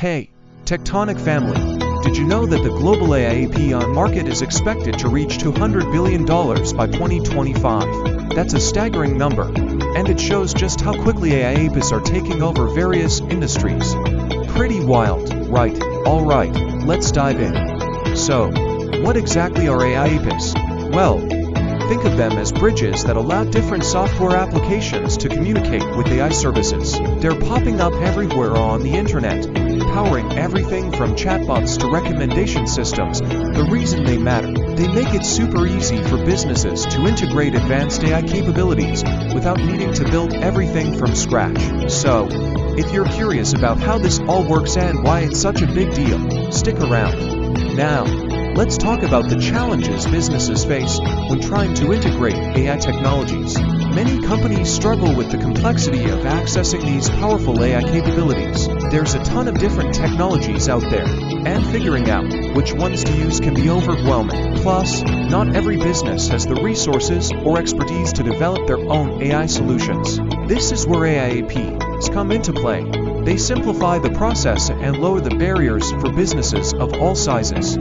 Hey, Tectonic family, did you know that the global AI market is expected to reach $200 billion by 2025? That's a staggering number, and it shows just how quickly AI are taking over various industries. Pretty wild, right? Alright, let's dive in. So, what exactly are AI? Well, think of them as bridges that allow different software applications to communicate with AI services. They're popping up everywhere on the internet, powering everything from chatbots to recommendation systems. The reason they matter: they make it super easy for businesses to integrate advanced AI capabilities without needing to build everything from scratch. So, if you're curious about how this all works and why it's such a big deal, stick around. Now, let's talk about the challenges businesses face when trying to integrate AI technologies. Many companies struggle with the complexity of accessing these powerful AI capabilities. There's a ton of different technologies out there, and figuring out which ones to use can be overwhelming. Plus, not every business has the resources or expertise to develop their own AI solutions. This is where AIAPs come into play. They simplify the process and lower the barriers for businesses of all sizes.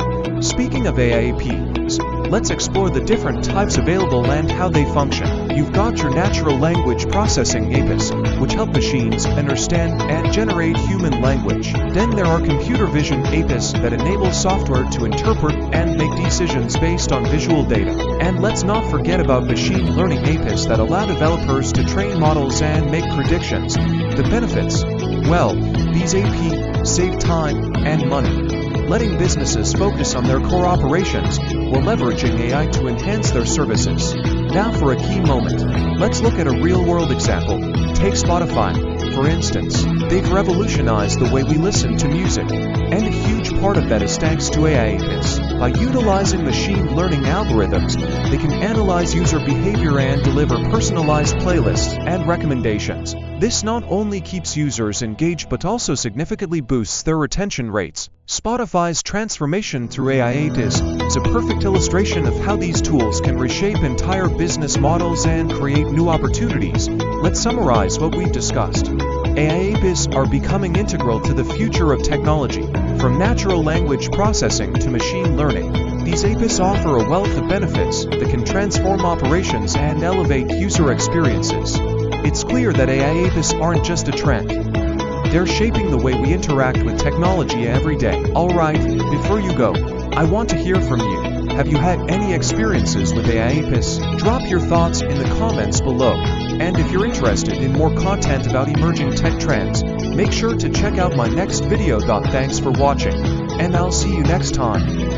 Speaking of AIAPs, let's explore the different types available and how they function. You've got your natural language processing APIs, which help machines understand and generate human language. Then there are computer vision APIs that enable software to interpret and make decisions based on visual data. And let's not forget about machine learning APIs that allow developers to train models and make predictions. The benefits? Well, these APIs save time and money, letting businesses focus on their core operations while leveraging AI to enhance their services. Now for a key moment, let's look at a real-world example. Take Spotify, for instance. They've revolutionized the way we listen to music, and a huge part of that is thanks to AI APIs. By utilizing machine learning algorithms, they can analyze user behavior and deliver personalized playlists and recommendations. This not only keeps users engaged but also significantly boosts their retention rates. Spotify's transformation through AI is a perfect illustration of how these tools can reshape entire business models and create new opportunities. Let's summarize what we've discussed. AI APIs are becoming integral to the future of technology. From natural language processing to machine learning, these APIs offer a wealth of benefits that can transform operations and elevate user experiences. It's clear that AI APIs aren't just a trend. They're shaping the way we interact with technology every day. Alright, before you go, I want to hear from you. Have you had any experiences with AI APIs? Drop your thoughts in the comments below. And if you're interested in more content about emerging tech trends, make sure to check out my next video. Thanks for watching, and I'll see you next time.